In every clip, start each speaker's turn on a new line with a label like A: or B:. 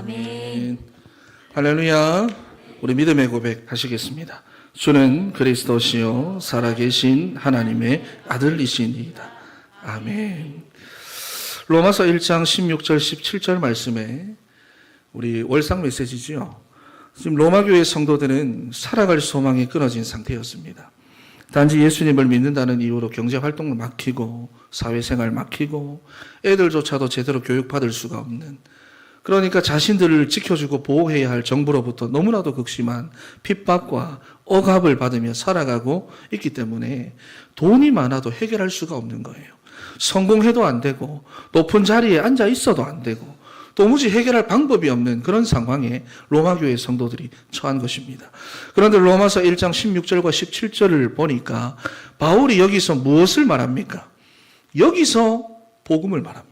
A: 아멘.
B: 할렐루야. 우리 믿음의 고백 하시겠습니다. 주는 그리스도시요 살아계신 하나님의 아들이시니이다. 아멘. 로마서 1장 16절 17절 말씀에 우리 월상 메시지죠. 지금 로마교회 성도들은 살아갈 소망이 끊어진 상태였습니다. 단지 예수님을 믿는다는 이유로 경제활동을 막히고 사회생활 막히고 애들조차도 제대로 교육받을 수가 없는, 그러니까 자신들을 지켜주고 보호해야 할 정부로부터 너무나도 극심한 핍박과 억압을 받으며 살아가고 있기 때문에 돈이 많아도 해결할 수가 없는 거예요. 성공해도 안 되고 높은 자리에 앉아 있어도 안 되고 도무지 해결할 방법이 없는 그런 상황에 로마교회 성도들이 처한 것입니다. 그런데 로마서 1장 16절과 17절을 보니까 바울이 여기서 무엇을 말합니까? 여기서 복음을 말합니다.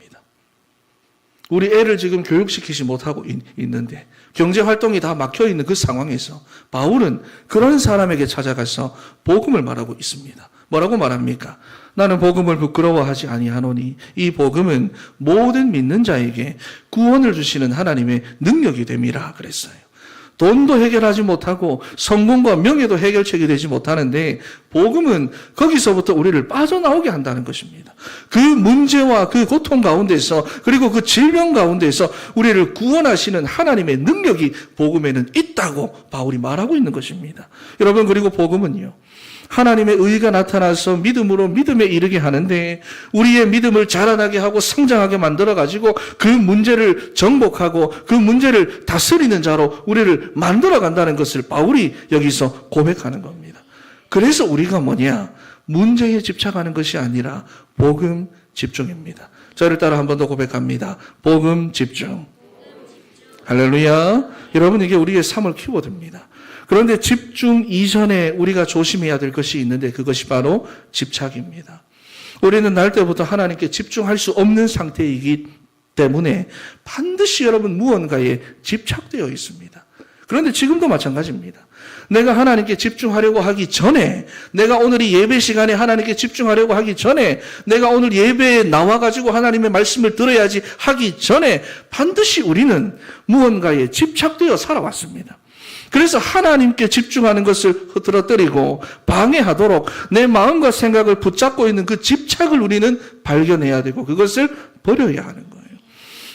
B: 우리 애를 지금 교육시키지 못하고 있는데 경제활동이 다 막혀있는 그 상황에서 바울은 그런 사람에게 찾아가서 복음을 말하고 있습니다. 뭐라고 말합니까? 나는 복음을 부끄러워하지 아니하노니 이 복음은 모든 믿는 자에게 구원을 주시는 하나님의 능력이 됨이라 그랬어요. 돈도 해결하지 못하고 성공과 명예도 해결책이 되지 못하는데 복음은 거기서부터 우리를 빠져나오게 한다는 것입니다. 그 문제와 그 고통 가운데서 그리고 그 질병 가운데서 우리를 구원하시는 하나님의 능력이 복음에는 있다고 바울이 말하고 있는 것입니다. 여러분, 그리고 복음은요, 하나님의 의가 나타나서 믿음으로 믿음에 이르게 하는데 우리의 믿음을 자라나게 하고 성장하게 만들어가지고 그 문제를 정복하고 그 문제를 다스리는 자로 우리를 만들어간다는 것을 바울이 여기서 고백하는 겁니다. 그래서 우리가 뭐냐? 문제에 집착하는 것이 아니라 복음 집중입니다. 저를 따라 한 번 더 고백합니다. 복음 집중. 할렐루야. 여러분, 이게 우리의 삶을 키워드입니다. 그런데 집중 이전에 우리가 조심해야 될 것이 있는데 그것이 바로 집착입니다. 우리는 날 때부터 하나님께 집중할 수 없는 상태이기 때문에 반드시 여러분 무언가에 집착되어 있습니다. 그런데 지금도 마찬가지입니다. 내가 하나님께 집중하려고 하기 전에, 내가 오늘 이 예배 시간에 하나님께 집중하려고 하기 전에, 내가 오늘 예배에 나와가지고 하나님의 말씀을 들어야지 하기 전에 반드시 우리는 무언가에 집착되어 살아왔습니다. 그래서 하나님께 집중하는 것을 흐트러뜨리고 방해하도록 내 마음과 생각을 붙잡고 있는 그 집착을 우리는 발견해야 되고 그것을 버려야 하는 거예요.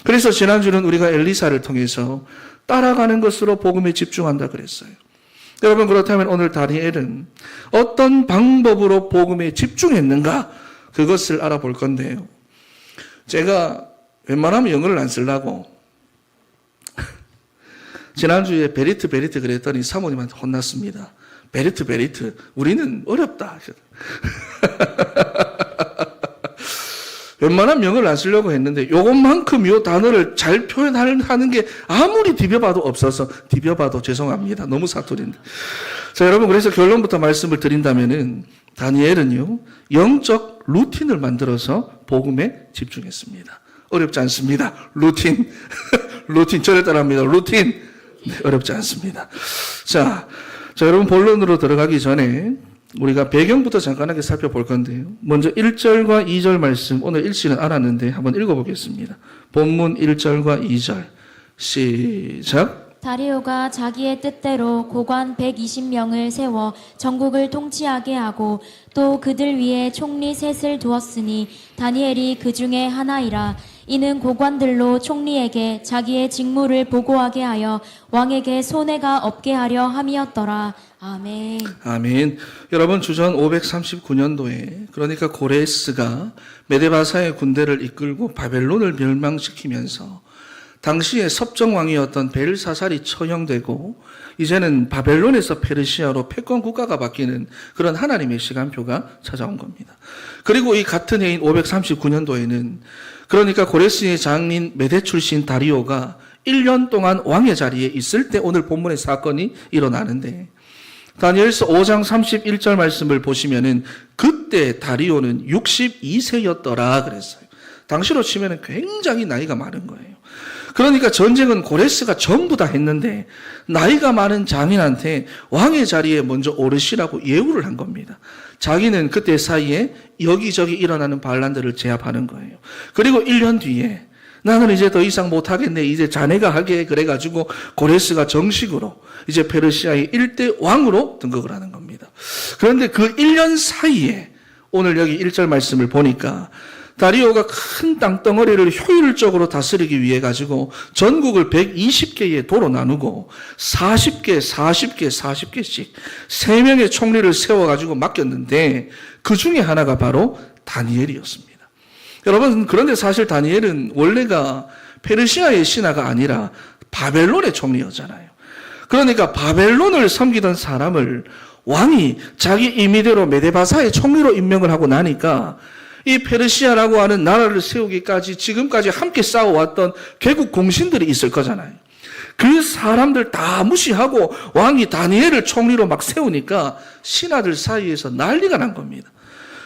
B: 그래서 지난주는 우리가 엘리사를 통해서 따라가는 것으로 복음에 집중한다 그랬어요. 여러분, 그렇다면 오늘 다니엘은 어떤 방법으로 복음에 집중했는가, 그것을 알아볼 건데요. 제가 웬만하면 영어를 안 쓰려고 지난주에 베리트 그랬더니 사모님한테 혼났습니다. 베리트 우리는 어렵다. 웬만하면 영어를 안 쓰려고 했는데 요것만큼 요 단어를 잘 표현하는 게 아무리 디벼봐도 없어서, 디벼봐도 죄송합니다. 너무 사투리인데. 자, 여러분, 그래서 결론부터 말씀을 드린다면은 다니엘은요, 영적 루틴을 만들어서 복음에 집중했습니다. 어렵지 않습니다. 루틴. 저를 따라합니다. 루틴. 네, 어렵지 않습니다. 자, 여러분, 본론으로 들어가기 전에 우리가 배경부터 잠깐하게 살펴볼 건데요. 먼저 1절과 2절 말씀, 오늘 읽지는 않았는데 한번 읽어보겠습니다. 본문 1절과 2절 시작.
A: 다리오가 자기의 뜻대로 고관 120명을 세워 전국을 통치하게 하고 또 그들 위에 총리 셋을 두었으니 다니엘이 그 중에 하나이라. 이는 고관들로 총리에게 자기의 직무를 보고하게 하여 왕에게 손해가 없게 하려 함이었더라. 아멘.
B: 아멘. 여러분, 주전 539년도에 그러니까 고레스가 메데바사의 군대를 이끌고 바벨론을 멸망시키면서 당시에 섭정왕이었던 벨사살이 처형되고 이제는 바벨론에서 페르시아로 패권 국가가 바뀌는 그런 하나님의 시간표가 찾아온 겁니다. 그리고 이 같은 해인 539년도에는 그러니까 고레스의 장인 메대 출신 다리오가 1년 동안 왕의 자리에 있을 때 오늘 본문의 사건이 일어나는데, 다니엘서 5장 31절 말씀을 보시면은 그때 다리오는 62세였더라 그랬어요. 당시로 치면은 굉장히 나이가 많은 거예요. 그러니까 전쟁은 고레스가 전부 다 했는데 나이가 많은 장인한테 왕의 자리에 먼저 오르시라고 예우를 한 겁니다. 자기는 그때 사이에 여기저기 일어나는 반란들을 제압하는 거예요. 그리고 1년 뒤에 나는 이제 더 이상 못하겠네. 이제 자네가 하게. 그래가지고 고레스가 정식으로 이제 페르시아의 1대 왕으로 등극을 하는 겁니다. 그런데 그 1년 사이에 오늘 여기 1절 말씀을 보니까 다리오가 큰 땅덩어리를 효율적으로 다스리기 위해 가지고 전국을 120개의 도로 나누고 40개씩 3명의 총리를 세워가지고 맡겼는데 그 중에 하나가 바로 다니엘이었습니다. 여러분, 그런데 사실 다니엘은 원래가 페르시아의 신하가 아니라 바벨론의 총리였잖아요. 그러니까 바벨론을 섬기던 사람을 왕이 자기 임의대로 메데바사의 총리로 임명을 하고 나니까 이 페르시아라고 하는 나라를 세우기까지 지금까지 함께 싸워왔던 개국 공신들이 있을 거잖아요. 그 사람들 다 무시하고 왕이 다니엘을 총리로 막 세우니까 신하들 사이에서 난리가 난 겁니다.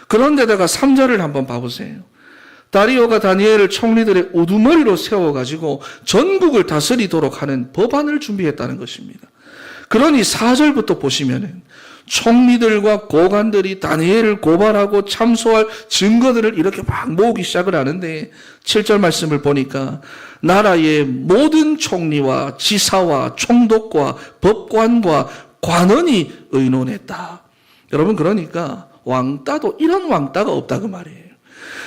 B: 그런데다가 3절을 한번 봐보세요. 다리오가 다니엘을 총리들의 우두머리로 세워가지고 전국을 다스리도록 하는 법안을 준비했다는 것입니다. 그러니 4절부터 보시면은 총리들과 고관들이 다니엘을 고발하고 참소할 증거들을 이렇게 막 모으기 시작을 하는데 7절 말씀을 보니까 나라의 모든 총리와 지사와 총독과 법관과 관원이 의논했다. 여러분, 그러니까 왕따도 이런 왕따가 없다 그 말이에요.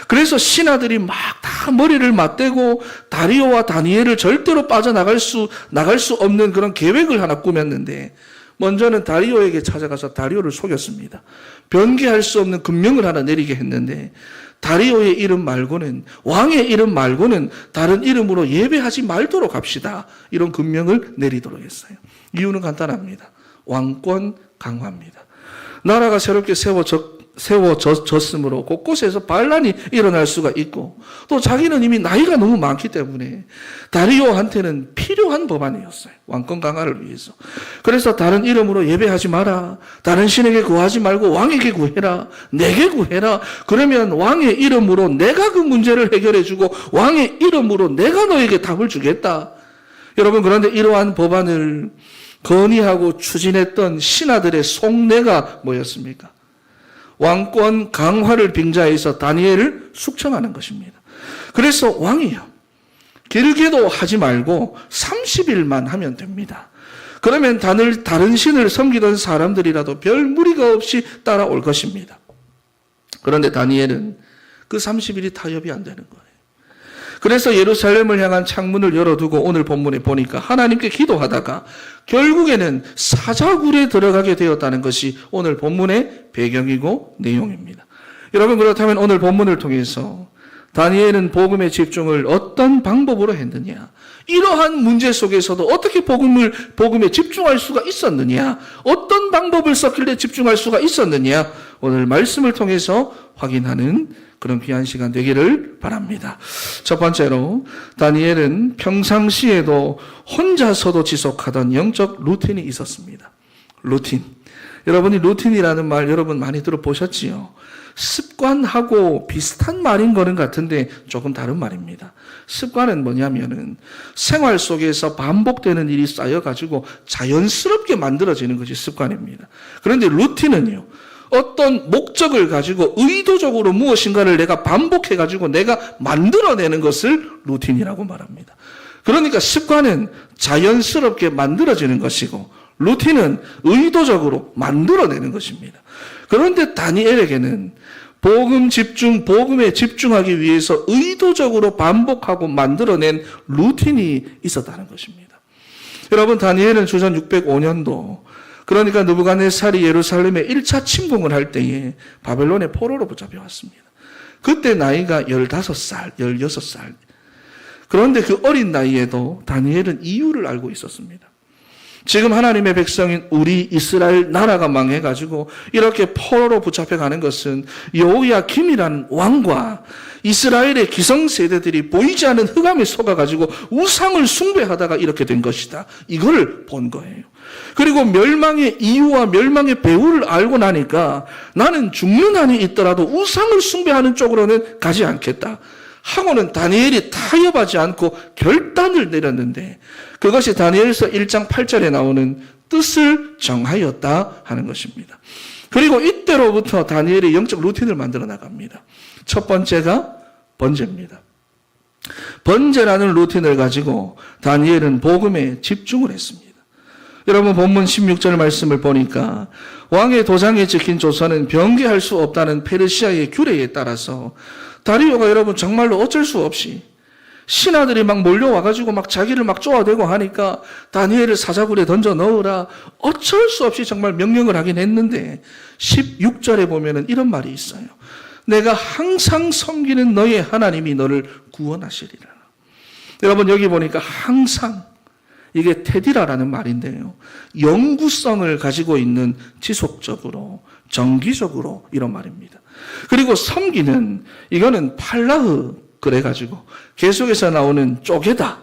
B: 그래서 신하들이 막 다 머리를 맞대고 다리오와 다니엘을 절대로 빠져나갈 수 없는 그런 계획을 하나 꾸몄는데 먼저는 다리오에게 찾아가서 다리오를 속였습니다. 변개할 수 없는 금령을 하나 내리게 했는데 다리오의 이름 말고는, 왕의 이름 말고는 다른 이름으로 예배하지 말도록 합시다. 이런 금령을 내리도록 했어요. 이유는 간단합니다. 왕권 강화입니다. 나라가 새롭게 세워졌으므로 곳곳에서 반란이 일어날 수가 있고 또 자기는 이미 나이가 너무 많기 때문에 다리오한테는 필요한 법안이었어요. 왕권 강화를 위해서. 그래서 다른 이름으로 예배하지 마라. 다른 신에게 구하지 말고 왕에게 구해라. 내게 구해라. 그러면 왕의 이름으로 내가 그 문제를 해결해 주고 왕의 이름으로 내가 너에게 답을 주겠다. 여러분, 그런데 이러한 법안을 건의하고 추진했던 신하들의 속내가 뭐였습니까? 왕권 강화를 빙자해서 다니엘을 숙청하는 것입니다. 그래서 왕이요, 길게도 하지 말고 30일만 하면 됩니다. 그러면 다른 신을 섬기던 사람들이라도 별 무리가 없이 따라올 것입니다. 그런데 다니엘은 그 30일이 타협이 안 되는 거예요. 그래서 예루살렘을 향한 창문을 열어두고 오늘 본문에 보니까 하나님께 기도하다가 결국에는 사자굴에 들어가게 되었다는 것이 오늘 본문의 배경이고 내용입니다. 여러분, 그렇다면 오늘 본문을 통해서 다니엘은 복음의 집중을 어떤 방법으로 했느냐? 이러한 문제 속에서도 어떻게 복음에 집중할 수가 있었느냐? 어떤 방법을 썼길래 집중할 수가 있었느냐? 오늘 말씀을 통해서 확인하는 그런 귀한 시간 되기를 바랍니다. 첫 번째로 다니엘은 평상시에도 혼자서도 지속하던 영적 루틴이 있었습니다. 루틴. 여러분이 루틴이라는 말 여러분 많이 들어보셨지요? 습관하고 비슷한 말인 거는 같은데 조금 다른 말입니다. 습관은 뭐냐면은 생활 속에서 반복되는 일이 쌓여가지고 자연스럽게 만들어지는 것이 습관입니다. 그런데 루틴은요, 어떤 목적을 가지고 의도적으로 무엇인가를 내가 반복해가지고 내가 만들어내는 것을 루틴이라고 말합니다. 그러니까 습관은 자연스럽게 만들어지는 것이고 루틴은 의도적으로 만들어내는 것입니다. 그런데 다니엘에게는 복음에 집중하기 위해서 의도적으로 반복하고 만들어낸 루틴이 있었다는 것입니다. 여러분, 다니엘은 주전 605년도 그러니까 느부갓네살이 예루살렘에 1차 침공을 할 때에 바벨론의 포로로 붙잡혀왔습니다. 그때 나이가 15살, 16살. 그런데 그 어린 나이에도 다니엘은 이유를 알고 있었습니다. 지금 하나님의 백성인 우리 이스라엘 나라가 망해가지고 이렇게 포로로 붙잡혀가는 것은 여호야김이라는 왕과 이스라엘의 기성세대들이 보이지 않는 흑암에 속아가지고 우상을 숭배하다가 이렇게 된 것이다. 이걸 본 거예요. 그리고 멸망의 이유와 멸망의 배후를 알고 나니까 나는 죽는 한이 있더라도 우상을 숭배하는 쪽으로는 가지 않겠다 하고는 다니엘이 타협하지 않고 결단을 내렸는데 그것이 다니엘서 1장 8절에 나오는 뜻을 정하였다 하는 것입니다. 그리고 이때로부터 다니엘이 영적 루틴을 만들어 나갑니다. 첫 번째가 번제입니다. 번제라는 루틴을 가지고 다니엘은 복음에 집중을 했습니다. 여러분 본문 16절 말씀을 보니까 왕의 도장에 찍힌 조서는 변개할 수 없다는 페르시아의 규례에 따라서 다리오가 여러분 정말로 어쩔 수 없이 신하들이 막 몰려와가지고 막 자기를 막 쪼아대고 하니까 다니엘을 사자굴에 던져 넣으라 어쩔 수 없이 정말 명령을 하긴 했는데 16절에 보면은 이런 말이 있어요. 내가 항상 섬기는 너의 하나님이 너를 구원하시리라. 여러분 여기 보니까 항상 이게 테디라라는 말인데요. 영구성을 가지고 있는 지속적으로 정기적으로 이런 말입니다. 그리고 섬기는 이거는 팔라흐 그래가지고 계속해서 나오는 쪼개다,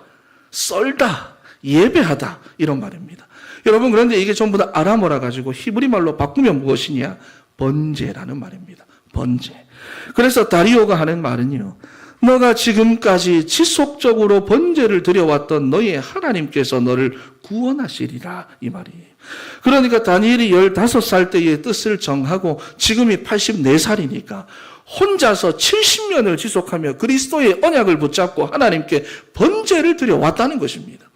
B: 썰다, 예배하다 이런 말입니다. 여러분 그런데 이게 전부 다 아람어라 가지고 히브리 말로 바꾸면 무엇이냐? 번제라는 말입니다. 번제. 그래서 다리오가 하는 말은요. 너가 지금까지 지속적으로 번제를 드려왔던 너의 하나님께서 너를 구원하시리라 이 말이에요. 그러니까 다니엘이 15살 때의 뜻을 정하고 지금이 84살이니까 혼자서 70년을 지속하며 그리스도의 언약을 붙잡고 하나님께 번제를 드려왔다는 것입니다.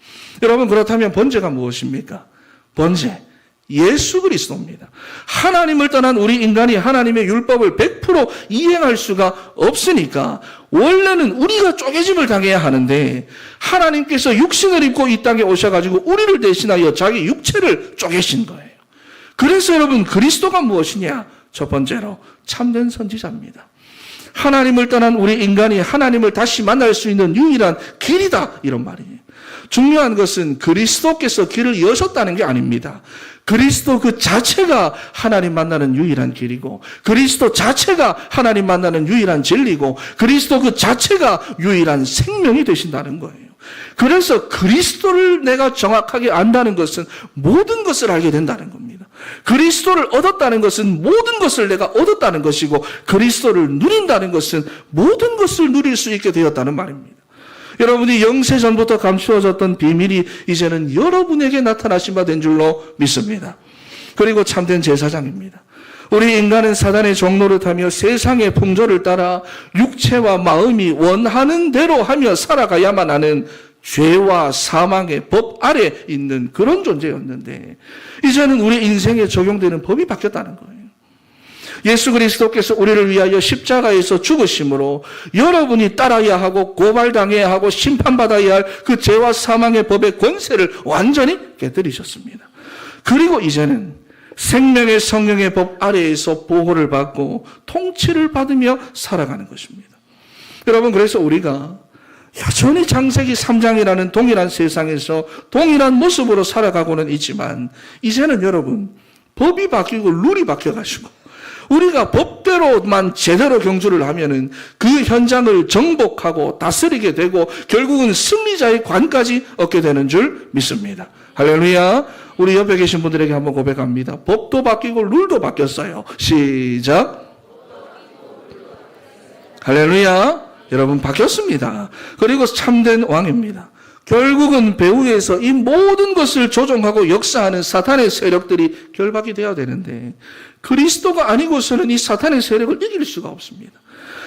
B: 여러분 그렇다면 번제가 무엇입니까? 번제. 예수 그리스도입니다. 하나님을 떠난 우리 인간이 하나님의 율법을 100% 이행할 수가 없으니까 원래는 우리가 쪼개짐을 당해야 하는데 하나님께서 육신을 입고 이 땅에 오셔가지고 우리를 대신하여 자기 육체를 쪼개신 거예요. 그래서 여러분 그리스도가 무엇이냐? 첫 번째로 참된 선지자입니다. 하나님을 떠난 우리 인간이 하나님을 다시 만날 수 있는 유일한 길이다 이런 말이에요. 중요한 것은 그리스도께서 길을 여셨다는 게 아닙니다. 그리스도 그 자체가 하나님 만나는 유일한 길이고 그리스도 자체가 하나님 만나는 유일한 진리고 그리스도 그 자체가 유일한 생명이 되신다는 거예요. 그래서 그리스도를 내가 정확하게 안다는 것은 모든 것을 알게 된다는 겁니다. 그리스도를 얻었다는 것은 모든 것을 내가 얻었다는 것이고 그리스도를 누린다는 것은 모든 것을 누릴 수 있게 되었다는 말입니다. 여러분이 영세전부터 감추어졌던 비밀이 이제는 여러분에게 나타나신 바 된 줄로 믿습니다. 그리고 참된 제사장입니다. 우리 인간은 사단의 종노릇하며 세상의 풍조를 따라 육체와 마음이 원하는 대로 하며 살아가야만 하는 죄와 사망의 법 아래 있는 그런 존재였는데 이제는 우리 인생에 적용되는 법이 바뀌었다는 거예요. 예수 그리스도께서 우리를 위하여 십자가에서 죽으심으로 여러분이 따라야 하고 고발당해야 하고 심판받아야 할 그 죄와 사망의 법의 권세를 완전히 깨뜨리셨습니다. 그리고 이제는 생명의 성령의 법 아래에서 보호를 받고 통치를 받으며 살아가는 것입니다. 여러분 그래서 우리가 여전히 창세기 3장이라는 동일한 세상에서 동일한 모습으로 살아가고는 있지만 이제는 여러분 법이 바뀌고 룰이 바뀌어가지고 우리가 법대로만 제대로 경주를 하면은 그 현장을 정복하고 다스리게 되고 결국은 승리자의 관까지 얻게 되는 줄 믿습니다. 할렐루야. 우리 옆에 계신 분들에게 한번 고백합니다. 법도 바뀌고 룰도 바뀌었어요. 시작. 할렐루야. 여러분 바뀌었습니다. 그리고 참된 왕입니다. 결국은 배후에서 이 모든 것을 조종하고 역사하는 사탄의 세력들이 결박이 되어야 되는데 그리스도가 아니고서는 이 사탄의 세력을 이길 수가 없습니다.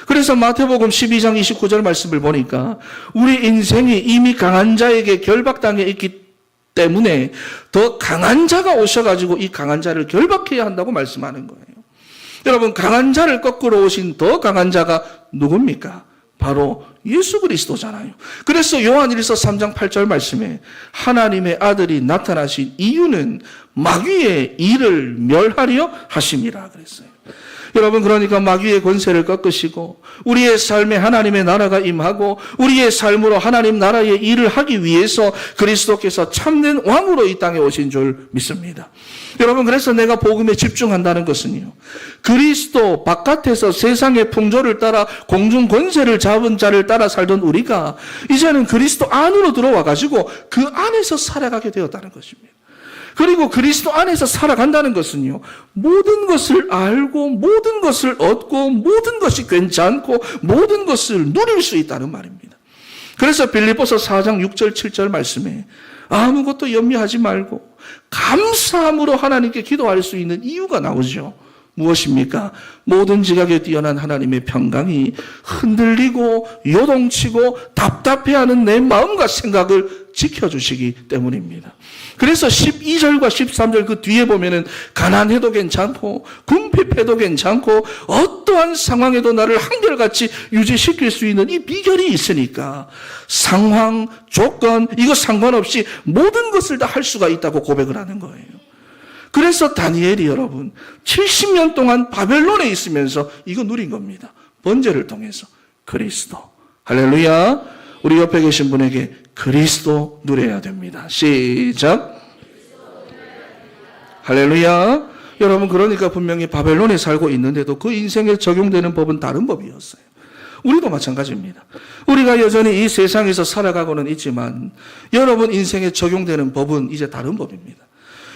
B: 그래서 마태복음 12장 29절 말씀을 보니까 우리 인생이 이미 강한 자에게 결박당해 있기 때문에 더 강한 자가 오셔가지고 이 강한 자를 결박해야 한다고 말씀하는 거예요. 여러분 강한 자를 거꾸로 오신 더 강한 자가 누굽니까? 바로 예수 그리스도잖아요. 그래서 요한일서 3장 8절 말씀에 하나님의 아들이 나타나신 이유는 마귀의 일을 멸하려 하심이라 그랬어요. 여러분 그러니까 마귀의 권세를 꺾으시고 우리의 삶에 하나님의 나라가 임하고 우리의 삶으로 하나님 나라의 일을 하기 위해서 그리스도께서 참된 왕으로 이 땅에 오신 줄 믿습니다. 여러분 그래서 내가 복음에 집중한다는 것은요. 그리스도 바깥에서 세상의 풍조를 따라 공중 권세를 잡은 자를 따라 살던 우리가 이제는 그리스도 안으로 들어와 가지고 그 안에서 살아가게 되었다는 것입니다. 그리고 그리스도 안에서 살아간다는 것은요. 모든 것을 알고 모든 것을 얻고 모든 것이 괜찮고 모든 것을 누릴 수 있다는 말입니다. 그래서 빌립보서 4장 6절 7절 말씀에 아무것도 염려하지 말고 감사함으로 하나님께 기도할 수 있는 이유가 나오죠. 무엇입니까? 모든 지각에 뛰어난 하나님의 평강이 흔들리고 요동치고 답답해하는 내 마음과 생각을 지켜주시기 때문입니다. 그래서 12절과 13절 그 뒤에 보면은 가난해도 괜찮고 궁핍해도 괜찮고 어떠한 상황에도 나를 한결같이 유지시킬 수 있는 이 비결이 있으니까 상황, 조건 이거 상관없이 모든 것을 다 할 수가 있다고 고백을 하는 거예요. 그래서 다니엘이 여러분 70년 동안 바벨론에 있으면서 이거 누린 겁니다. 번제를 통해서 그리스도. 할렐루야. 우리 옆에 계신 분에게 그리스도 누려야 됩니다. 시작. 할렐루야. 여러분 그러니까 분명히 바벨론에 살고 있는데도 그 인생에 적용되는 법은 다른 법이었어요. 우리도 마찬가지입니다. 우리가 여전히 이 세상에서 살아가고는 있지만 여러분 인생에 적용되는 법은 이제 다른 법입니다.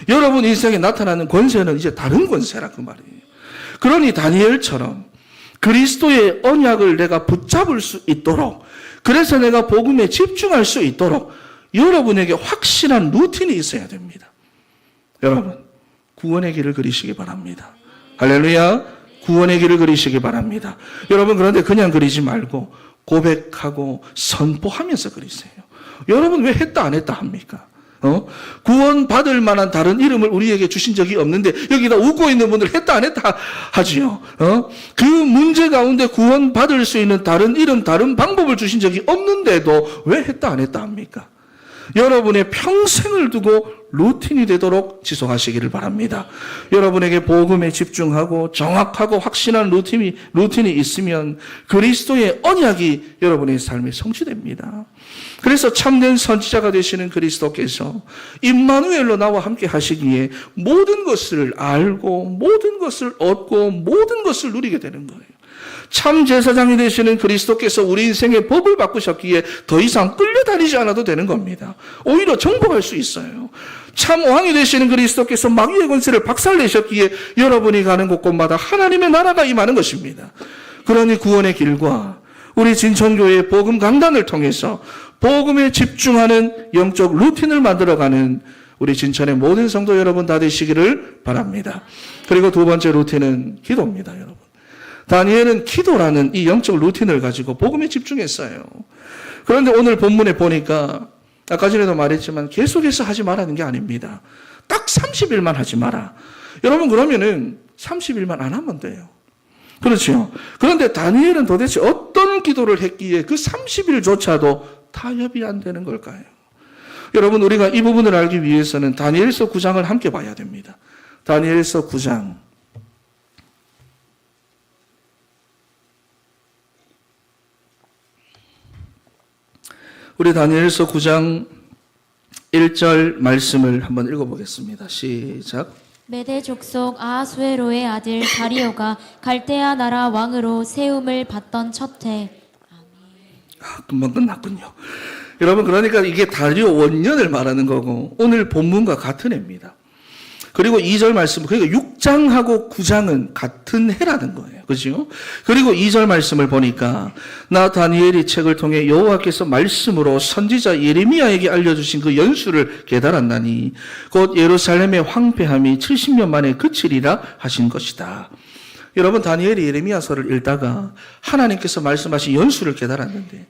B: 여러분 인생에 나타나는 권세는 이제 다른 권세라 그 말이에요. 그러니 다니엘처럼 그리스도의 언약을 내가 붙잡을 수 있도록 그래서 내가 복음에 집중할 수 있도록 여러분에게 확실한 루틴이 있어야 됩니다. 여러분 구원의 길을 그리시기 바랍니다. 할렐루야. 구원의 길을 그리시기 바랍니다. 여러분 그런데 그냥 그리지 말고 고백하고 선포하면서 그리세요. 여러분 왜 했다 안 했다 합니까? 구원 받을 만한 다른 이름을 우리에게 주신 적이 없는데 여기다 웃고 있는 분들 했다 안 했다 하지요. 그 문제 가운데 구원 받을 수 있는 다른 이름, 다른 방법을 주신 적이 없는데도 왜 했다 안 했다 합니까? 여러분의 평생을 두고 루틴이 되도록 지속하시기를 바랍니다. 여러분에게 복음에 집중하고 정확하고 확신한 루틴이 있으면 그리스도의 언약이 여러분의 삶에 성취됩니다. 그래서 참된 선지자가 되시는 그리스도께서 임마누엘로 나와 함께 하시기에 모든 것을 알고 모든 것을 얻고 모든 것을 누리게 되는 거예요. 참 제사장이 되시는 그리스도께서 우리 인생의 법을 바꾸셨기에 더 이상 끌려다니지 않아도 되는 겁니다. 오히려 정복할 수 있어요. 참 왕이 되시는 그리스도께서 마귀의 권세를 박살내셨기에 여러분이 가는 곳곳마다 하나님의 나라가 임하는 것입니다. 그러니 구원의 길과 우리 진천교회의 복음 강단을 통해서 복음에 집중하는 영적 루틴을 만들어가는 우리 진천의 모든 성도 여러분 다 되시기를 바랍니다. 그리고 두 번째 루틴은 기도입니다, 여러분. 다니엘은 기도라는 이 영적 루틴을 가지고 복음에 집중했어요. 그런데 오늘 본문에 보니까 아까 전에도 말했지만 계속해서 하지 말라는 게 아닙니다. 딱 30일만 하지 마라. 여러분 그러면은 30일만 안 하면 돼요. 그렇죠. 그런데 다니엘은 도대체 어떤 기도를 했기에 그 30일조차도 타협이 안 되는 걸까요? 여러분 우리가 이 부분을 알기 위해서는 다니엘서 9장을 함께 봐야 됩니다. 다니엘서 9장. 우리 다니엘서 9장 1절 말씀을 한번 읽어보겠습니다. 시작.
A: 메대 족속 아하수에로의 아들 다리오가 갈대아 나라 왕으로 세움을 받던 첫 해.
B: 금방 끝났군요. 여러분 그러니까 이게 다리오 원년을 말하는 거고 오늘 본문과 같은 해입니다. 그리고 2절 말씀, 그러니까 6장하고 9장은 같은 해라는 거예요. 그죠? 그리고 2절 말씀을 보니까 나 다니엘이 책을 통해 여호와께서 말씀으로 선지자 예레미야에게 알려주신 그 연수를 깨달았나니 곧 예루살렘의 황폐함이 70년 만에 그치리라 하신 것이다. 여러분 다니엘이 예레미야서를 읽다가 하나님께서 말씀하신 연수를 깨달았는데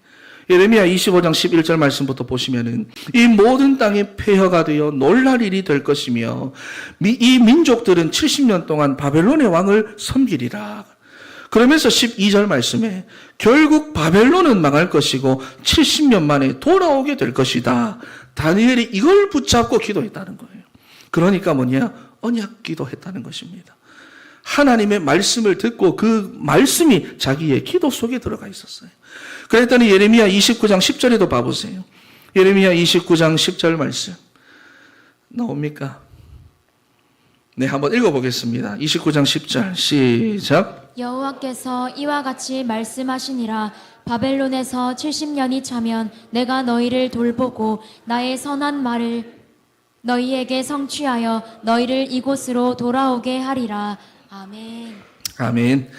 B: 예레미야 25장 11절 말씀부터 보시면은 이 모든 땅이 폐허가 되어 놀랄 일이 될 것이며 이 민족들은 70년 동안 바벨론의 왕을 섬기리라. 그러면서 12절 말씀에 결국 바벨론은 망할 것이고 70년 만에 돌아오게 될 것이다. 다니엘이 이걸 붙잡고 기도했다는 거예요. 그러니까 뭐냐? 언약 기도했다는 것입니다. 하나님의 말씀을 듣고 그 말씀이 자기의 기도 속에 들어가 있었어요. 그랬더니 예레미야 29장 10절에도 봐보세요. 예레미야 29장 10절 말씀 나옵니까? 네, 한번 읽어보겠습니다. 29장 10절 시작.
A: 여호와께서 이와 같이 말씀하시니라. 바벨론에서 70년이 차면 내가 너희를 돌보고 나의 선한 말을 너희에게 성취하여 너희를 이곳으로 돌아오게 하리라. 아멘.
B: 아멘.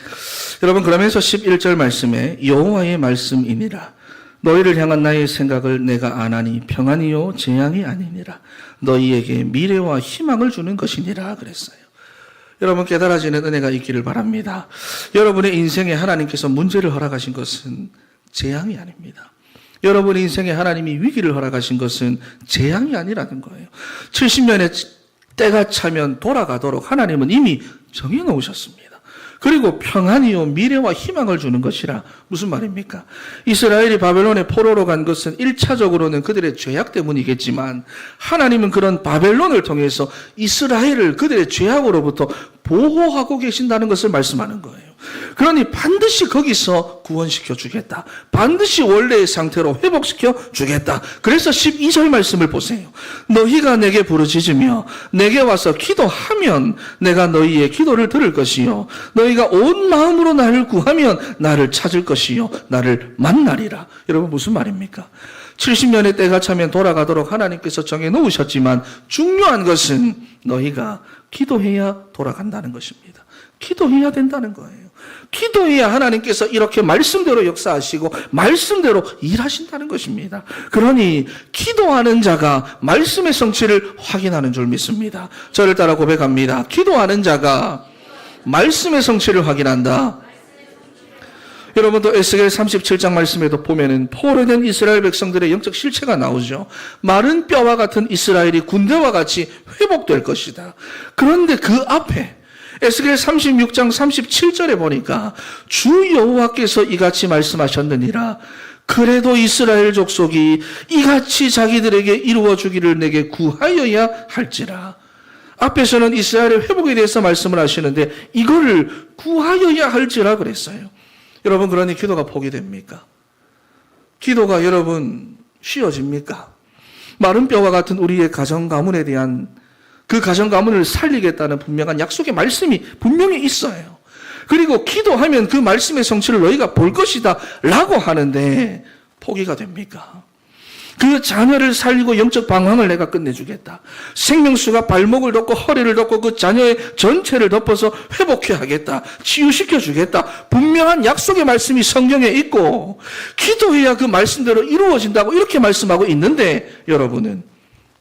B: 여러분 그러면서 11절 말씀에 여호와의 말씀이니라. 너희를 향한 나의 생각을 내가 아나니 평안이요 재앙이 아니니라. 너희에게 미래와 희망을 주는 것이니라 그랬어요. 여러분 깨달아지는 은혜가 있기를 바랍니다. 여러분의 인생에 하나님께서 문제를 허락하신 것은 재앙이 아닙니다. 여러분의 인생에 하나님이 위기를 허락하신 것은 재앙이 아니라는 거예요. 70년의 때가 차면 돌아가도록 하나님은 이미 정해놓으셨습니다. 그리고 평안이요 미래와 희망을 주는 것이라. 무슨 말입니까? 이스라엘이 바벨론의 포로로 간 것은 1차적으로는 그들의 죄악 때문이겠지만 하나님은 그런 바벨론을 통해서 이스라엘을 그들의 죄악으로부터 보호하고 계신다는 것을 말씀하는 거예요. 그러니 반드시 거기서 구원시켜 주겠다. 반드시 원래의 상태로 회복시켜 주겠다. 그래서 12절 말씀을 보세요. 너희가 내게 부르짖으며 내게 와서 기도하면 내가 너희의 기도를 들을 것이요 너희가 온 마음으로 나를 구하면 나를 찾을 것이요 나를 만나리라. 여러분 무슨 말입니까? 70년의 때가 차면 돌아가도록 하나님께서 정해 놓으셨지만 중요한 것은 너희가 기도해야 돌아간다는 것입니다. 기도해야 된다는 거예요. 기도해야 하나님께서 이렇게 말씀대로 역사하시고 말씀대로 일하신다는 것입니다. 그러니 기도하는 자가 말씀의 성취를 확인하는 줄 믿습니다. 저를 따라 고백합니다. 기도하는 자가 말씀의 성취를 확인한다. 여러분도 에스겔 37장 말씀에도 보면은 포로된 이스라엘 백성들의 영적 실체가 나오죠. 마른 뼈와 같은 이스라엘이 군대와 같이 회복될 것이다. 그런데 그 앞에 에스겔 36장 37절에 보니까 주 여호와께서 이같이 말씀하셨느니라. 그래도 이스라엘 족속이 이같이 자기들에게 이루어 주기를 내게 구하여야 할지라. 앞에서는 이스라엘의 회복에 대해서 말씀을 하시는데 이거를 구하여야 할지라 그랬어요. 여러분 그러니 기도가 포기됩니까? 기도가 여러분 쉬워집니까? 마른 뼈와 같은 우리의 가정 가문에 대한 그 가정 가문을 살리겠다는 분명한 약속의 말씀이 분명히 있어요. 그리고 기도하면 그 말씀의 성취를 너희가 볼 것이다 라고 하는데 포기가 됩니까? 그 자녀를 살리고 영적 방황을 내가 끝내주겠다. 생명수가 발목을 덮고 허리를 덮고 그 자녀의 전체를 덮어서 회복해 하겠다. 치유시켜 주겠다. 분명한 약속의 말씀이 성경에 있고 기도해야 그 말씀대로 이루어진다고 이렇게 말씀하고 있는데 여러분은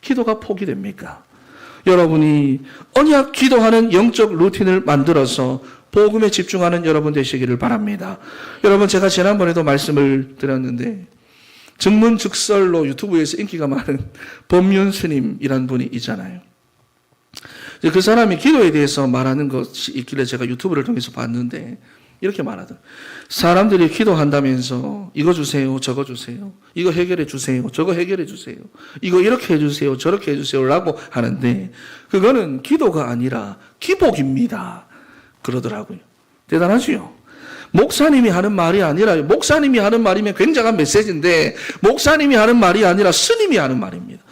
B: 기도가 포기됩니까? 여러분이 언약 기도하는 영적 루틴을 만들어서 복음에 집중하는 여러분 되시기를 바랍니다. 여러분 제가 지난번에도 말씀을 드렸는데 증문즉설로 유튜브에서 인기가 많은 법륜 스님이라는 분이 있잖아요. 그 사람이 기도에 대해서 말하는 것이 있길래 제가 유튜브를 통해서 봤는데 이렇게 말하더라고요. 사람들이 기도한다면서 이거 주세요, 저거 주세요, 이거 해결해 주세요, 저거 해결해 주세요, 이거 이렇게 해주세요, 저렇게 해주세요 라고 하는데 그거는 기도가 아니라 기복입니다 그러더라고요. 대단하지요? 목사님이 하는 말이 아니라 목사님이 하는 말이면 굉장한 메시지인데 목사님이 하는 말이 아니라 스님이 하는 말입니다.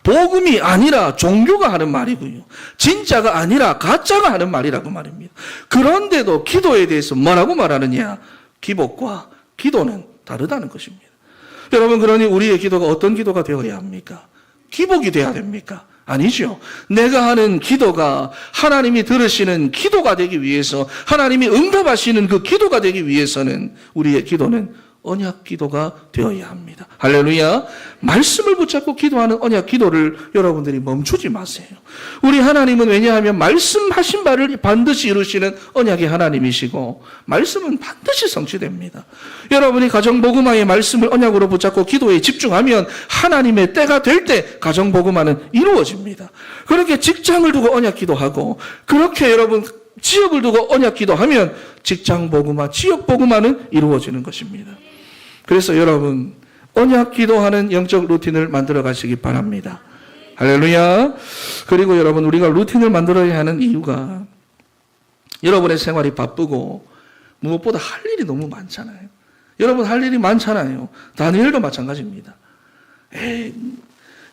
B: 복음이 아니라 종교가 하는 말이고요. 진짜가 아니라 가짜가 하는 말이라고 말입니다. 그런데도 기도에 대해서 뭐라고 말하느냐? 기복과 기도는 다르다는 것입니다. 여러분 그러니 우리의 기도가 어떤 기도가 되어야 합니까? 기복이 되어야 됩니까? 아니죠. 내가 하는 기도가 하나님이 들으시는 기도가 되기 위해서 하나님이 응답하시는 그 기도가 되기 위해서는 우리의 기도는 언약 기도가 되어야 합니다. 할렐루야. 말씀을 붙잡고 기도하는 언약 기도를 여러분들이 멈추지 마세요. 우리 하나님은 왜냐하면 말씀하신 바를 반드시 이루시는 언약의 하나님이시고 말씀은 반드시 성취됩니다. 여러분이 가정복음화의 말씀을 언약으로 붙잡고 기도에 집중하면 하나님의 때가 될 때 가정복음화는 이루어집니다. 그렇게 직장을 두고 언약 기도하고 그렇게 여러분 지역을 두고 언약 기도하면 직장복음화, 지역복음화는 이루어지는 것입니다. 그래서 여러분 언약 기도하는 영적 루틴을 만들어 가시기 바랍니다. 할렐루야. 그리고 여러분 우리가 루틴을 만들어야 하는 이유가 여러분의 생활이 바쁘고 무엇보다 할 일이 너무 많잖아요. 여러분 할 일이 많잖아요. 다니엘도 마찬가지입니다.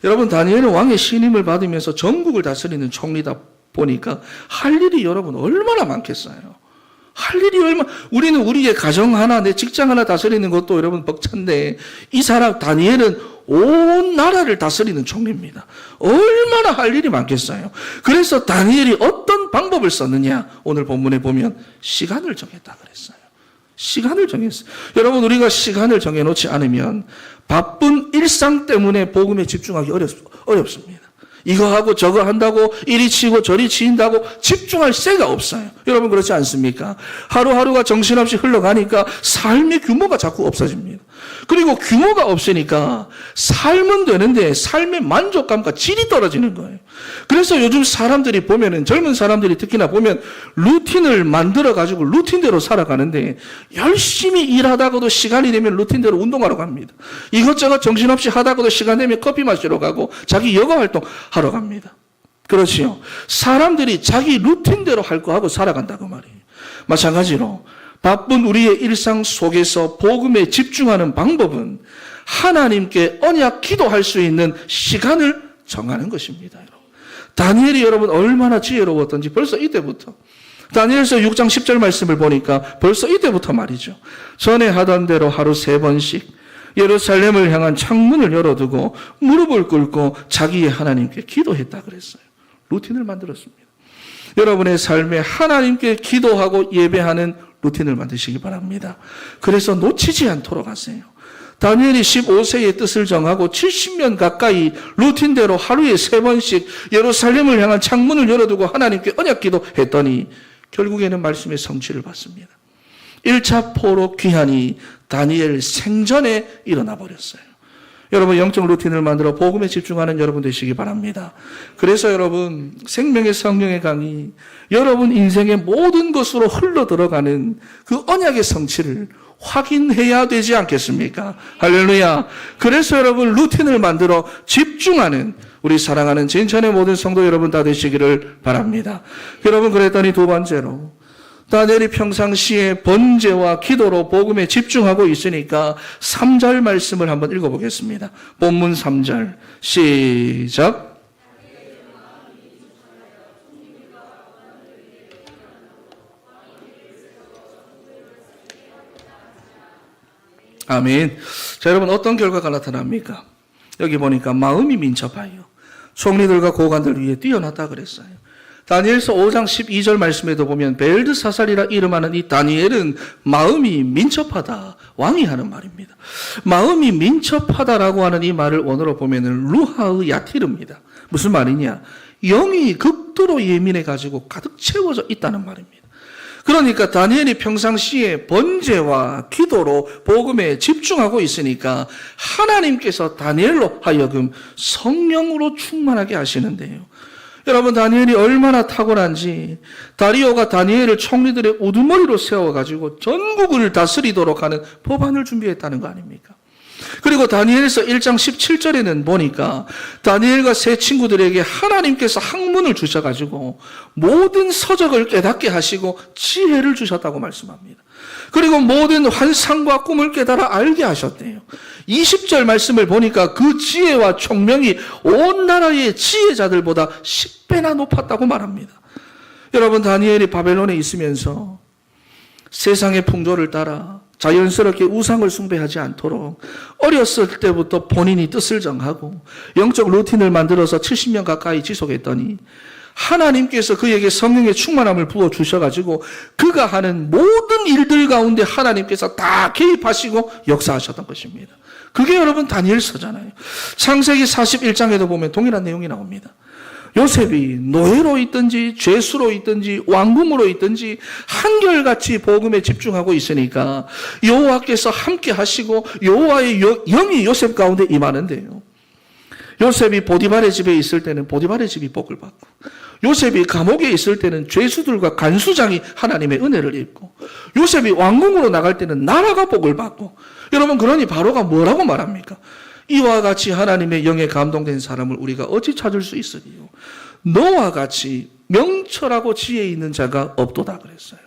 B: 여러분 다니엘은 왕의 신임을 받으면서 전국을 다스리는 총리다 보니까 할 일이 여러분 얼마나 많겠어요. 할 일이 우리는 우리의 가정 하나, 내 직장 하나 다스리는 것도 여러분 벅찬데 이 사람 다니엘은 온 나라를 다스리는 총리입니다. 얼마나 할 일이 많겠어요. 그래서 다니엘이 어떤 방법을 썼느냐? 오늘 본문에 보면 시간을 정했다 그랬어요. 시간을 정했어요. 여러분 우리가 시간을 정해놓지 않으면 바쁜 일상 때문에 복음에 집중하기 어렵습니다. 이거 하고 저거 한다고 이리 치고 저리 치인다고 집중할 새가 없어요. 여러분 그렇지 않습니까? 하루하루가 정신없이 흘러가니까 삶의 규모가 자꾸 없어집니다. 그리고 규모가 없으니까 삶은 되는데 삶의 만족감과 질이 떨어지는 거예요. 그래서 요즘 사람들이 보면은, 젊은 사람들이 특히나 보면 루틴을 만들어가지고 루틴대로 살아가는데, 열심히 일하다가도 시간이 되면 루틴대로 운동하러 갑니다. 이것저것 정신없이 하다가도 시간 되면 커피 마시러 가고 자기 여가 활동 하러 갑니다. 그렇지요. 사람들이 자기 루틴대로 할 거 하고 살아간다고 말이에요. 마찬가지로 바쁜 우리의 일상 속에서 복음에 집중하는 방법은 하나님께 언약 기도할 수 있는 시간을 정하는 것입니다. 여러분. 다니엘이 여러분 얼마나 지혜로웠던지 벌써 이때부터, 다니엘서 6장 10절 말씀을 보니까 벌써 이때부터 말이죠. 전에 하던 대로 하루 3번씩 예루살렘을 향한 창문을 열어두고 무릎을 꿇고 자기의 하나님께 기도했다 그랬어요. 루틴을 만들었습니다. 여러분의 삶에 하나님께 기도하고 예배하는 루틴을 만드시기 바랍니다. 그래서 놓치지 않도록 하세요. 다니엘이 15세의 뜻을 정하고 70년 가까이 루틴대로 하루에 3번씩 예루살렘을 향한 창문을 열어두고 하나님께 언약 기도했더니 결국에는 말씀의 성취를 받습니다. 1차 포로 귀환이 다니엘 생전에 일어나 버렸어요. 여러분 영적 루틴을 만들어 복음에 집중하는 여러분 되시기 바랍니다. 그래서 여러분 생명의 성령의 강이 여러분 인생의 모든 것으로 흘러 들어가는 그 언약의 성취를 확인해야 되지 않겠습니까? 할렐루야. 그래서 여러분 루틴을 만들어 집중하는 우리 사랑하는 진천의 모든 성도 여러분 다 되시기를 바랍니다. 여러분 그랬더니 두 번째로 다니엘이 평상시에 번제와 기도로 복음에 집중하고 있으니까 3절 말씀을 한번 읽어보겠습니다. 본문 3절 시작. 아멘. 자, 여러분 어떤 결과가 나타납니까? 여기 보니까 마음이 민첩하여 총리들과 고관들 위에 뛰어났다 그랬어요. 다니엘서 5장 12절 말씀에도 보면 벨드사살이라 이름하는 이 다니엘은 마음이 민첩하다, 왕이 하는 말입니다. 마음이 민첩하다라고 하는 이 말을 원어로 보면은 루하의 야티르입니다. 무슨 말이냐? 영이 극도로 예민해가지고 가득 채워져 있다는 말입니다. 그러니까 다니엘이 평상시에 번제와 기도로 복음에 집중하고 있으니까 하나님께서 다니엘로 하여금 성령으로 충만하게 하시는데요. 여러분 다니엘이 얼마나 탁월한지 다리오가 다니엘을 총리들의 우두머리로 세워가지고 전국을 다스리도록 하는 법안을 준비했다는 거 아닙니까? 그리고 다니엘서 1장 17절에는 보니까 다니엘과 세 친구들에게 하나님께서 학문을 주셔가지고 모든 서적을 깨닫게 하시고 지혜를 주셨다고 말씀합니다. 그리고 모든 환상과 꿈을 깨달아 알게 하셨대요. 20절 말씀을 보니까 그 지혜와 총명이 온 나라의 지혜자들보다 10배나 높았다고 말합니다. 여러분 다니엘이 바벨론에 있으면서 세상의 풍조를 따라 자연스럽게 우상을 숭배하지 않도록 어렸을 때부터 본인이 뜻을 정하고 영적 루틴을 만들어서 70년 가까이 지속했더니 하나님께서 그에게 성령의 충만함을 부어주셔가지고 그가 하는 모든 일들 가운데 하나님께서 다 개입하시고 역사하셨던 것입니다. 그게 여러분 다니엘서잖아요. 창세기 41장에도 보면 동일한 내용이 나옵니다. 요셉이 노예로 있든지 죄수로 있든지 왕궁으로 있든지 한결같이 복음에 집중하고 있으니까 여호와께서 함께 하시고 여호와의 영이 요셉 가운데 임하는데요. 요셉이 보디발의 집에 있을 때는 보디발의 집이 복을 받고 요셉이 감옥에 있을 때는 죄수들과 간수장이 하나님의 은혜를 입고 요셉이 왕궁으로 나갈 때는 나라가 복을 받고 여러분 그러니 바로가 뭐라고 말합니까? 이와 같이 하나님의 영에 감동된 사람을 우리가 어찌 찾을 수 있으리요? 너와 같이 명철하고 지혜 있는 자가 없도다 그랬어요.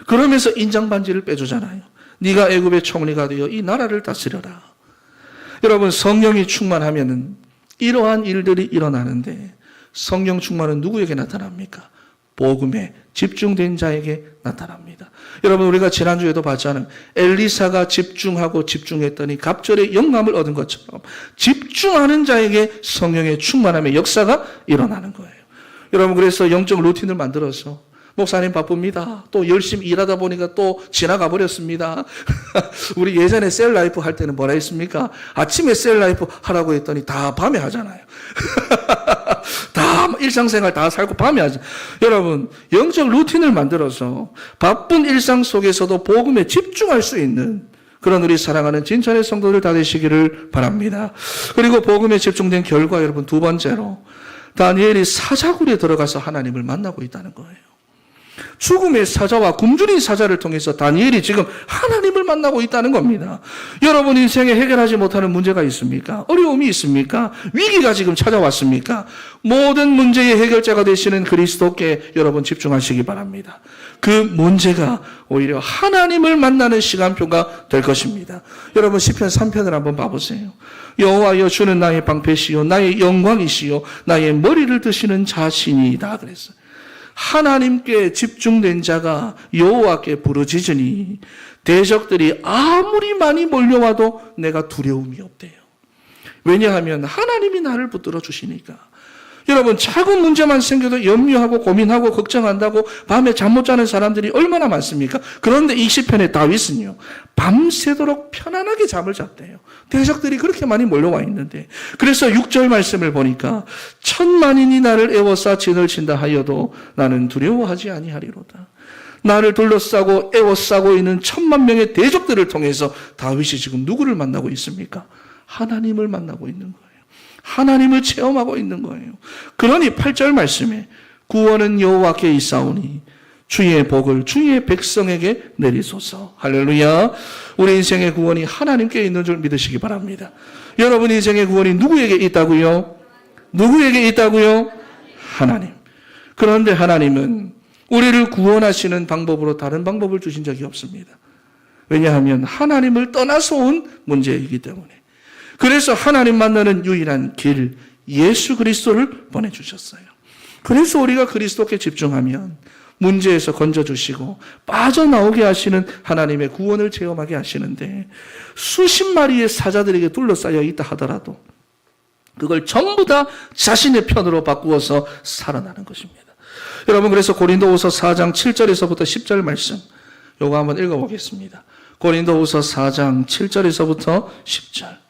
B: 그러면서 인장반지를 빼주잖아요. 네가 애굽의 총리가 되어 이 나라를 다스려라. 여러분 성령이 충만하면은 이러한 일들이 일어나는데 성령 충만은 누구에게 나타납니까? 복음에 집중된 자에게 나타납니다. 여러분 우리가 지난주에도 봤잖아요. 엘리사가 집중하고 집중했더니 갑절의 영감을 얻은 것처럼 집중하는 자에게 성령의 충만함의 역사가 일어나는 거예요. 여러분 그래서 영적 루틴을 만들어서 목사님 바쁩니다. 또 열심히 일하다 보니까 또 지나가 버렸습니다. 우리 예전에 셀라이프 할 때는 뭐라 했습니까? 아침에 셀라이프 하라고 했더니 다 밤에 하잖아요. 일상생활 다 살고 밤에 하죠. 여러분, 영적 루틴을 만들어서 바쁜 일상 속에서도 복음에 집중할 수 있는 그런 우리 사랑하는 진천의 성도들 다 되시기를 바랍니다. 그리고 복음에 집중된 결과 여러분 두 번째로 다니엘이 사자굴에 들어가서 하나님을 만나고 있다는 거예요. 죽음의 사자와 굶주린 사자를 통해서 다니엘이 지금 하나님을 만나고 있다는 겁니다. 여러분 인생에 해결하지 못하는 문제가 있습니까? 어려움이 있습니까? 위기가 지금 찾아왔습니까? 모든 문제의 해결자가 되시는 그리스도께 여러분 집중하시기 바랍니다. 그 문제가 오히려 하나님을 만나는 시간표가 될 것입니다. 여러분 시편 3편을 한번 봐보세요. 여호와여 주는 나의 방패시요 나의 영광이시요 나의 머리를 드시는 자신이다 그랬어요. 하나님께 집중된 자가 여호와께 부르짖으니 대적들이 아무리 많이 몰려와도 내가 두려움이 없대요. 왜냐하면 하나님이 나를 붙들어 주시니까. 여러분 작은 문제만 생겨도 염려하고 고민하고 걱정한다고 밤에 잠 못 자는 사람들이 얼마나 많습니까? 그런데 이 시편의 다윗은요 밤새도록 편안하게 잠을 잤대요. 대적들이 그렇게 많이 몰려와 있는데 그래서 6절 말씀을 보니까 천만인이 나를 애워싸 진을 친다 하여도 나는 두려워하지 아니하리로다. 나를 둘러싸고 애워싸고 있는 1000만 명의 대적들을 통해서 다윗이 지금 누구를 만나고 있습니까? 하나님을 만나고 있는 거예요. 하나님을 체험하고 있는 거예요. 그러니 8절 말씀에 구원은 여호와께 있사오니 주의 복을 주의 백성에게 내리소서. 할렐루야. 우리 인생의 구원이 하나님께 있는 줄 믿으시기 바랍니다. 여러분 인생의 구원이 누구에게 있다고요? 누구에게 있다고요? 하나님. 그런데 하나님은 우리를 구원하시는 방법으로 다른 방법을 주신 적이 없습니다. 왜냐하면 하나님을 떠나서 온 문제이기 때문에. 그래서 하나님 만나는 유일한 길 예수 그리스도를 보내주셨어요. 그래서 우리가 그리스도께 집중하면 문제에서 건져주시고 빠져나오게 하시는 하나님의 구원을 체험하게 하시는데 수십 마리의 사자들에게 둘러싸여 있다 하더라도 그걸 전부 다 자신의 편으로 바꾸어서 살아나는 것입니다. 여러분 그래서 고린도후서 4장 7절에서부터 10절 말씀 요거 한번 읽어보겠습니다. 고린도후서 4장 7절에서부터 10절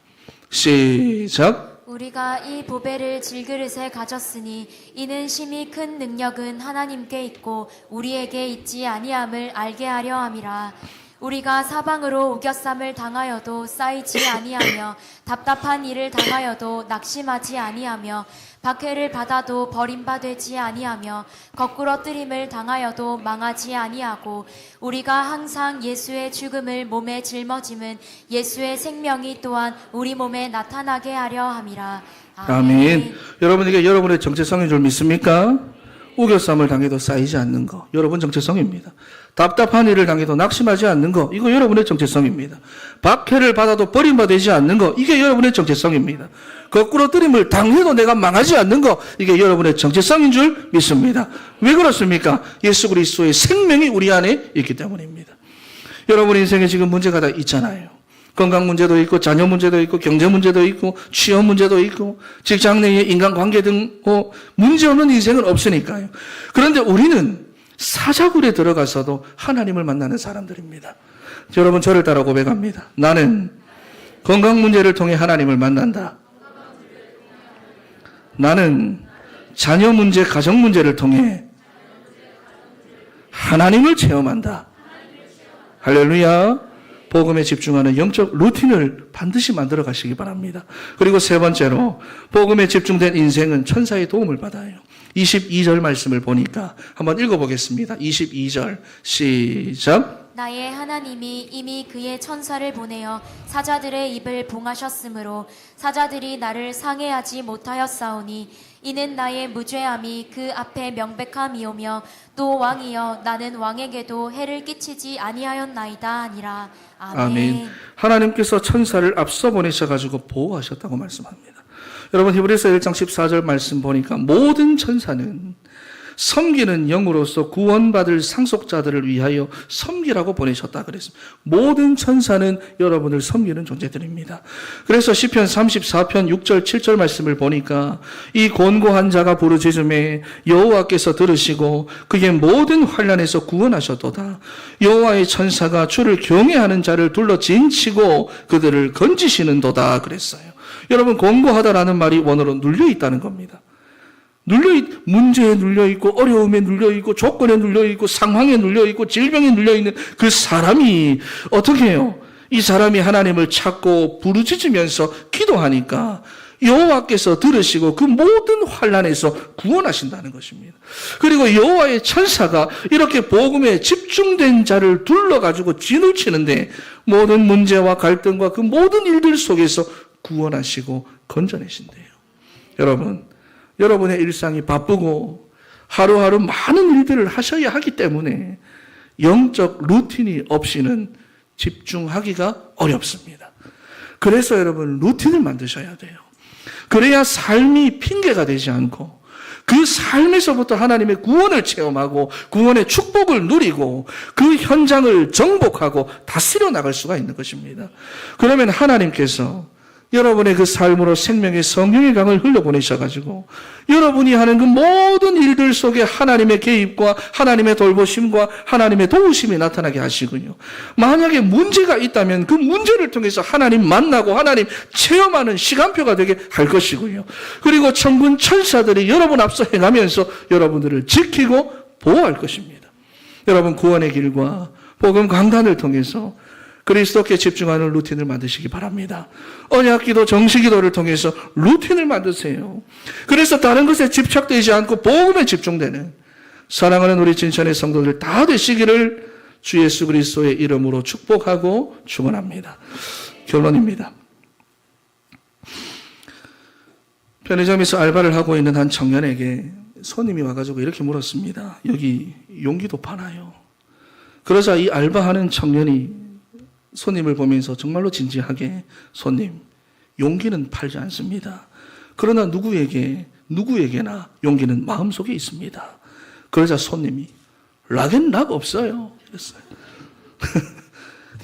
B: 시작.
A: 우리가 이 보배를 질그릇에 가졌으니 이는 심히 큰 능력은 하나님께 있고 우리에게 있지 아니함을 알게 하려 함이라. 우리가 사방으로 우겨쌈을 당하여도 쌓이지 아니하며 답답한 일을 당하여도 낙심하지 아니하며 박해를 받아도 버림받지 아니하며 거꾸로 뜨림을 당하여도 망하지 아니하고 우리가 항상 예수의 죽음을 몸에 짊어짐은 예수의 생명이 또한 우리 몸에 나타나게 하려 함이라.
B: 아멘. 여러분에게 여러분의 정체성인 줄 믿습니까? 우겨쌈을 당해도 쌓이지 않는 거 여러분 정체성입니다. 답답한 일을 당해도 낙심하지 않는 거 이거 여러분의 정체성입니다. 박해를 받아도 버림받지 않는 거 이게 여러분의 정체성입니다. 거꾸로 뜨림을 당해도 내가 망하지 않는 거 이게 여러분의 정체성인 줄 믿습니다. 왜 그렇습니까? 예수 그리스도의 생명이 우리 안에 있기 때문입니다. 여러분 인생에 지금 문제가 다 있잖아요. 건강 문제도 있고 자녀 문제도 있고 경제 문제도 있고 취업 문제도 있고 직장 내의 인간관계 등 문제 없는 인생은 없으니까요. 그런데 우리는 사자굴에 들어가서도 하나님을 만나는 사람들입니다. 여러분 저를 따라 고백합니다. 나는 건강 문제를 통해 하나님을 만난다. 나는 자녀 문제, 가정 문제를 통해 하나님을 체험한다. 할렐루야. 복음에 집중하는 영적 루틴을 반드시 만들어 가시기 바랍니다. 그리고 세 번째로 복음에 집중된 인생은 천사의 도움을 받아요. 22절 말씀을 보니까 한번 읽어보겠습니다. 22절 시작.
A: 나의 하나님이 이미 그의 천사를 보내어 사자들의 입을 봉하셨으므로 사자들이 나를 상해하지 못하였사오니 이는 나의 무죄함이 그 앞에 명백함이오며 또 왕이여 나는 왕에게도 해를 끼치지 아니하였나이다 하니라. 아멘.
B: 아멘. 하나님께서 천사를 앞서 보내셔가지고 보호하셨다고 말씀합니다. 여러분 히브리서 1장 14절 말씀 보니까 모든 천사는 섬기는 영으로서 구원받을 상속자들을 위하여 섬기라고 보내셨다 그랬습니다. 모든 천사는 여러분을 섬기는 존재들입니다. 그래서 시편 34편 6절 7절 말씀을 보니까 이 곤고한 자가 부르짖음에 여호와께서 들으시고 그의 모든 환난에서 구원하셨도다. 여호와의 천사가 주를 경외하는 자를 둘러 진치고 그들을 건지시는도다 그랬어요. 여러분 곤고하다라는 말이 원어로 눌려 있다는 겁니다. 문제에 눌려있고, 어려움에 눌려있고, 조건에 눌려있고, 상황에 눌려있고, 질병에 눌려있는 그 사람이 어떻게 해요? 이 사람이 하나님을 찾고 부르짖으면서 기도하니까 여호와께서 들으시고 그 모든 환난에서 구원하신다는 것입니다. 그리고 여호와의 천사가 이렇게 복음에 집중된 자를 둘러가지고 진을 치는데 모든 문제와 갈등과 그 모든 일들 속에서 구원하시고 건져내신대요. 여러분, 여러분의 일상이 바쁘고 하루하루 많은 일들을 하셔야 하기 때문에 영적 루틴이 없이는 집중하기가 어렵습니다. 그래서 여러분 루틴을 만드셔야 돼요. 그래야 삶이 핑계가 되지 않고 그 삶에서부터 하나님의 구원을 체험하고 구원의 축복을 누리고 그 현장을 정복하고 다스려 나갈 수가 있는 것입니다. 그러면 하나님께서 여러분의 그 삶으로 생명의 성령의 강을 흘려보내셔가지고 여러분이 하는 그 모든 일들 속에 하나님의 개입과 하나님의 돌보심과 하나님의 도우심이 나타나게 하시고요. 만약에 문제가 있다면 그 문제를 통해서 하나님 만나고 하나님 체험하는 시간표가 되게 할 것이고요. 그리고 천군 천사들이 여러분 앞서 행하면서 여러분들을 지키고 보호할 것입니다. 여러분 구원의 길과 복음 강단을 통해서 그리스도께 집중하는 루틴을 만드시기 바랍니다. 언약기도, 정식기도를 통해서 루틴을 만드세요. 그래서 다른 것에 집착되지 않고 복음에 집중되는 사랑하는 우리 진천의 성도들 다 되시기를 주 예수 그리스도의 이름으로 축복하고 축원합니다. 결론입니다. 편의점에서 알바를 하고 있는 한 청년에게 손님이 와가지고 이렇게 물었습니다. 여기 용기도 파나요? 그러자 이 알바하는 청년이 손님을 보면서 정말로 진지하게 손님, 용기는 팔지 않습니다. 그러나 누구에게나 용기는 마음속에 있습니다. 그러자 손님이 락 없어요. 이랬어요.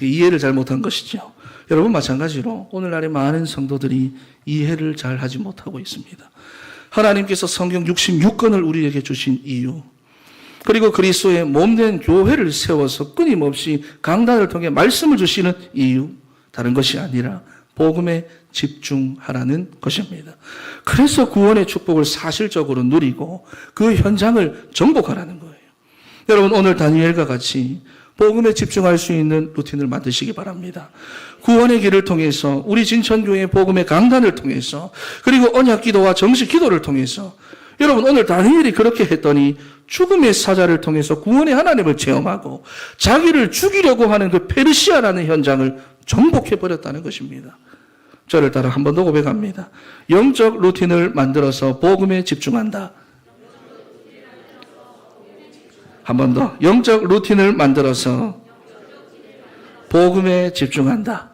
B: 이해를 잘못한 것이죠. 여러분 마찬가지로 오늘날의 많은 성도들이 이해를 잘 하지 못하고 있습니다. 하나님께서 성경 66권을 우리에게 주신 이유, 그리고 그리스도의 몸된 교회를 세워서 끊임없이 강단을 통해 말씀을 주시는 이유, 다른 것이 아니라 복음에 집중하라는 것입니다. 그래서 구원의 축복을 사실적으로 누리고 그 현장을 정복하라는 거예요. 여러분 오늘 다니엘과 같이 복음에 집중할 수 있는 루틴을 만드시기 바랍니다. 구원의 길을 통해서 우리 진천교회 복음의 강단을 통해서 그리고 언약기도와 정식기도를 통해서 여러분 오늘 다니엘이 그렇게 했더니 죽음의 사자를 통해서 구원의 하나님을 체험하고 자기를 죽이려고 하는 그 페르시아라는 현장을 정복해버렸다는 것입니다. 저를 따라 한 번 더 고백합니다. 영적 루틴을 만들어서 복음에 집중한다. 한 번 더. 영적 루틴을 만들어서 복음에 집중한다.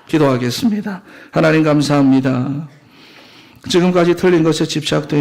B: 기도하겠습니다. 하나님 감사합니다. 지금까지 틀린 것에 집착되어